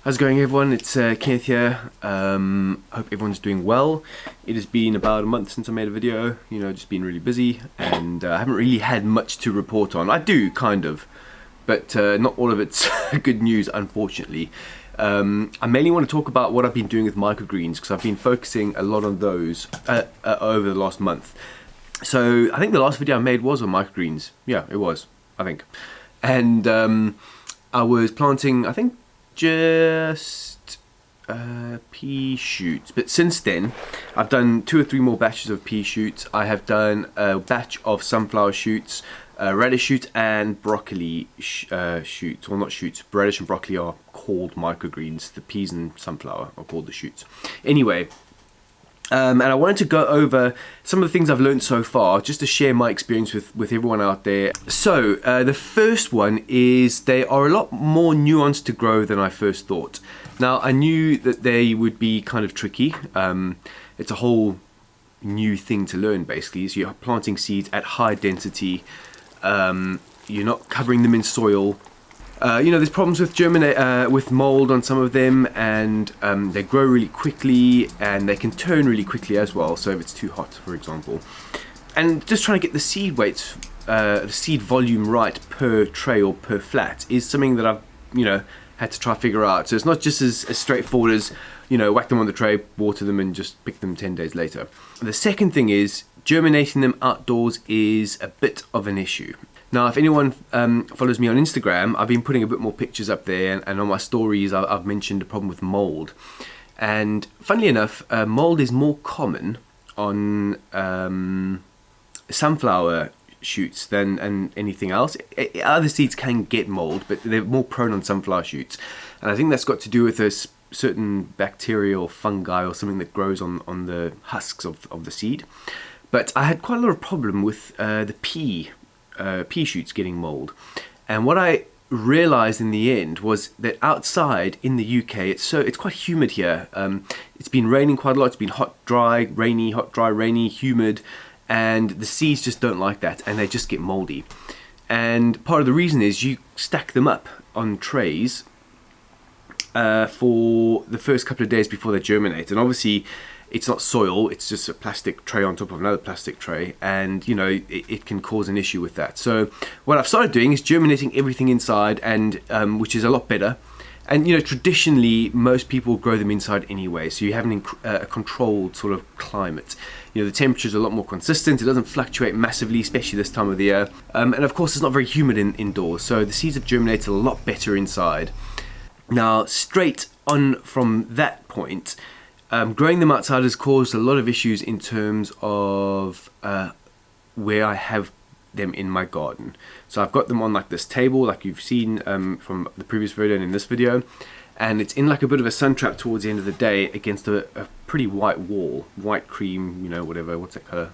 How's it going, everyone? It's Kenneth here. Hope everyone's doing well. It has been about a month since I made a video, just been really busy, and I haven't really had much to report on. I do, kind of, but not all of it's good news, unfortunately. I mainly want to talk about what I've been doing with microgreens, because I've been focusing a lot on those over the last month. So I think the last video I made was on microgreens. Yeah, it was, I think. And I was planting, I think, just pea shoots, but since then I've done 2 or 3 more batches of pea shoots. I have done a batch of sunflower shoots, radish shoots, and broccoli shoots. Well, not shoots. Radish and broccoli are called microgreens. The peas and sunflower are called the shoots. Anyway, and I wanted to go over some of the things I've learned so far, just to share my experience with everyone out there. So the first one is they are a lot more nuanced to grow than I first thought. Now, I knew that they would be kind of tricky. It's a whole new thing to learn, basically. So you're planting seeds at high density. You're not covering them in soil. There's problems with with mold on some of them, and they grow really quickly, and they can turn really quickly as well. So if it's too hot, for example, and just trying to get the seed weights, the seed volume right per tray or per flat is something that I've had to try to figure out. So it's not just as straightforward as whack them on the tray, water them, and just pick them 10 days later. The second thing is germinating them outdoors is a bit of an issue. Now, if anyone follows me on Instagram, I've been putting a bit more pictures up there, and on my stories I've mentioned a problem with mold. And funnily enough, mold is more common on sunflower shoots than anything else. Other seeds can get mold, but they're more prone on sunflower shoots. And I think that's got to do with a certain bacteria or fungi or something that grows on the husks of the seed. But I had quite a lot of problem with the pea shoots getting mold, and what I realized in the end was that outside in the UK it's quite humid here. It's been raining quite a lot. It's been hot, dry, rainy, hot, dry, rainy, humid, and the seeds just don't like that, and they just get moldy. And part of the reason is you stack them up on trays for the first couple of days before they germinate, and obviously it's not soil, it's just a plastic tray on top of another plastic tray, and it can cause an issue with that. So what I've started doing is germinating everything inside, and which is a lot better. And traditionally most people grow them inside anyway, so you have a controlled sort of climate. The temperature's a lot more consistent, it doesn't fluctuate massively, especially this time of the year, and of course it's not very humid indoors, so the seeds have germinated a lot better inside. Now, straight on from that point, growing them outside has caused a lot of issues in terms of where I have them in my garden. So I've got them on like this table, like you've seen from the previous video and in this video, and it's in like a bit of a sun trap towards the end of the day against a pretty white wall, white cream, whatever, what's that color?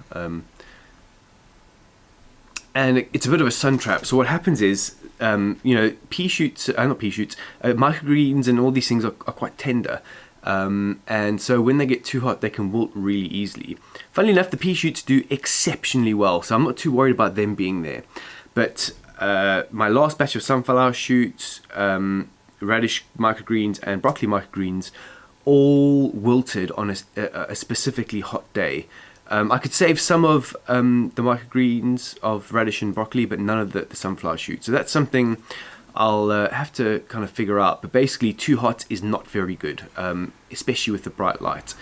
And it's a bit of a sun trap. So what happens is, pea shoots, not pea shoots, microgreens and all these things are quite tender. And so when they get too hot, they can wilt really easily. Funnily enough, the pea shoots do exceptionally well, so I'm not too worried about them being there. But my last batch of sunflower shoots, radish microgreens, and broccoli microgreens all wilted on a specifically hot day. I could save some of the microgreens of radish and broccoli, but none of the sunflower shoots. So that's something I'll have to kind of figure out, but basically too hot is not very good, especially with the bright light.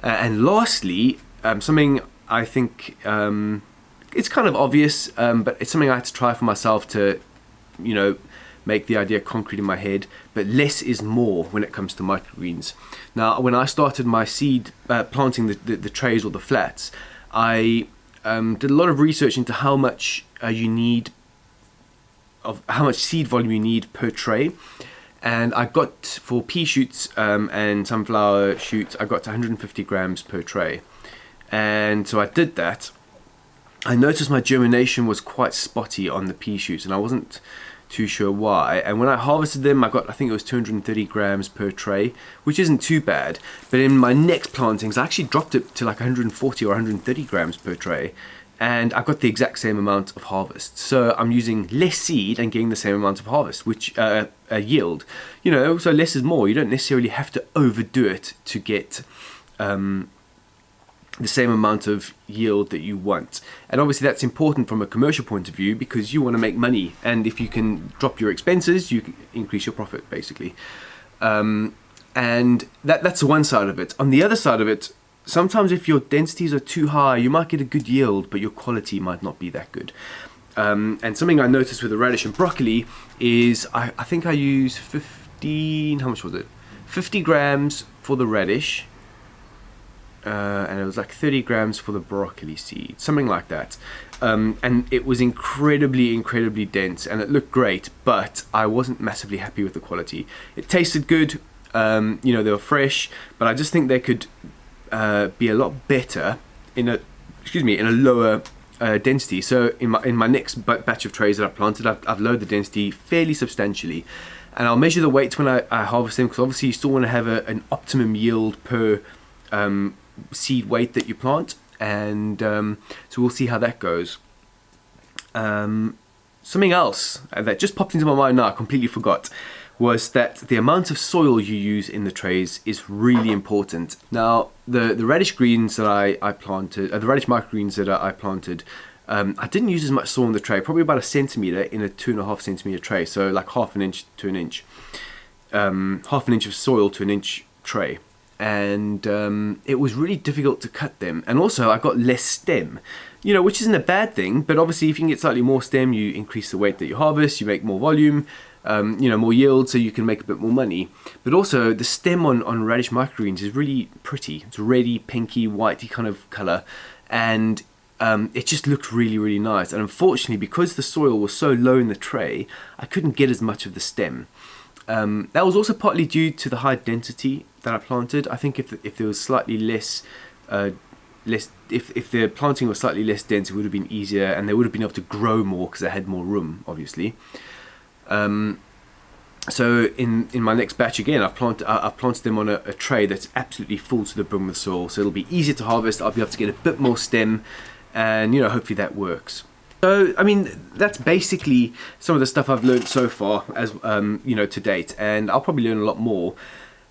And lastly, something I think it's kind of obvious, but it's something I had to try for myself to make the idea concrete in my head, but less is more when it comes to microgreens. Now, when I started my seed planting the trays or the flats, I did a lot of research into how much how much seed volume you need per tray, and I got, for pea shoots and sunflower shoots, I got to 150 grams per tray. And so I did that. I noticed my germination was quite spotty on the pea shoots, and I wasn't too sure why. And when I harvested them, I got, I think it was 230 grams per tray, which isn't too bad. But in my next plantings, I actually dropped it to like 140 or 130 grams per tray. and I've got the exact same amount of harvest. So I'm using less seed and getting the same amount of harvest, which yield. You know, so less is more. You don't necessarily have to overdo it to get the same amount of yield that you want. And obviously that's important from a commercial point of view, because you want to make money, and if you can drop your expenses, you can increase your profit, basically. And that's the one side of it. On the other side of it, sometimes if your densities are too high, you might get a good yield, but your quality might not be that good. And something I noticed with the radish and broccoli is I think I used 15, how much was it? 50 grams for the radish, and it was like 30 grams for the broccoli seed, something like that. And it was incredibly dense, and it looked great, but I wasn't massively happy with the quality. It tasted good, you know, they were fresh, but I just think they could be a lot better in a lower density. So in my next batch of trays that I've planted, I've lowered the density fairly substantially, and I'll measure the weights when I harvest them, because obviously you still want to have an optimum yield per seed weight that you plant, and so we'll see how that goes. Something else that just popped into my mind now, I completely forgot, was that the amount of soil you use in the trays is really important. Now, the radish greens that I planted, the radish microgreens that I planted, I didn't use as much soil in the tray, probably about 1 centimeter in a 2.5 centimeter tray, so like half an inch to an inch, half an inch of soil to an inch tray. And it was really difficult to cut them, and also I got less stem, you know, which isn't a bad thing, but obviously if you can get slightly more stem, you increase the weight that you harvest, you make more volume, you know, more yield, so you can make a bit more money. But also the stem on radish microgreens is really pretty. It's reddy, pinky, whitey kind of color, and it just looked really nice. And unfortunately, because the soil was so low in the tray, I couldn't get as much of the stem. That was also partly due to the high density that I planted. I think if there was slightly less, if the planting was slightly less dense, it would have been easier, and they would have been able to grow more because they had more room, obviously. So in my next batch again, I've planted them on a tray that's absolutely full to the brim with soil, so it'll be easier to harvest. I'll be able to get a bit more stem, and you know, hopefully that works. So, I mean, that's basically some of the stuff I've learned so far, as you know, to date, and I'll probably learn a lot more.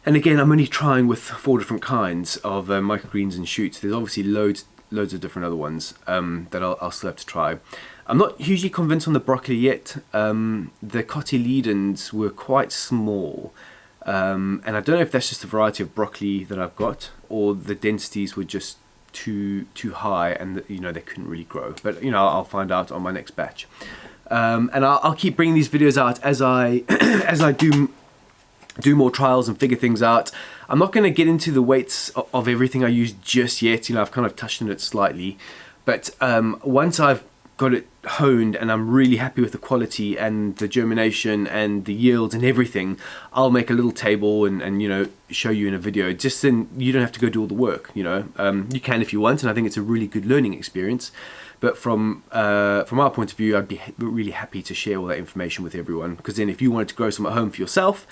And again, I'm only trying with 4 different kinds of microgreens and shoots. There's obviously loads of different other ones that I'll still have to try. I'm not hugely convinced on the broccoli yet. The cotyledons were quite small, and I don't know if that's just the variety of broccoli that I've got, or the densities were just too high, and you know, they couldn't really grow. But you know, I'll find out on my next batch, and I'll keep bringing these videos out as I as I do more trials and figure things out. I'm not going to get into the weights of everything I use just yet. You know, I've kind of touched on it slightly, but once I've got it honed and I'm really happy with the quality and the germination and the yields and everything, I'll make a little table and you know, show you in a video. Just then you don't have to go do all the work, you know. You can if you want, and I think it's a really good learning experience. But from our point of view, I'd be really happy to share all that information with everyone, because then if you wanted to grow some at home for yourself,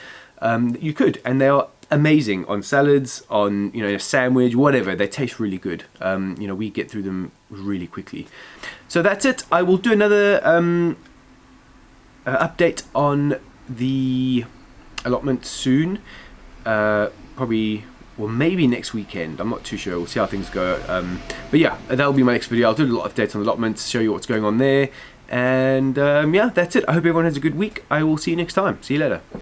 you could, and they are amazing on salads, on, you know, a sandwich, whatever. They taste really good. You know, we get through them really quickly. So that's it. I will do another update on the allotment soon. Probably, well, maybe next weekend. I'm not too sure. We'll see how things go. But yeah, that'll be my next video. I'll do a lot of updates on allotments, show you what's going on there. And yeah, that's it. I hope everyone has a good week. I will see you next time. See you later.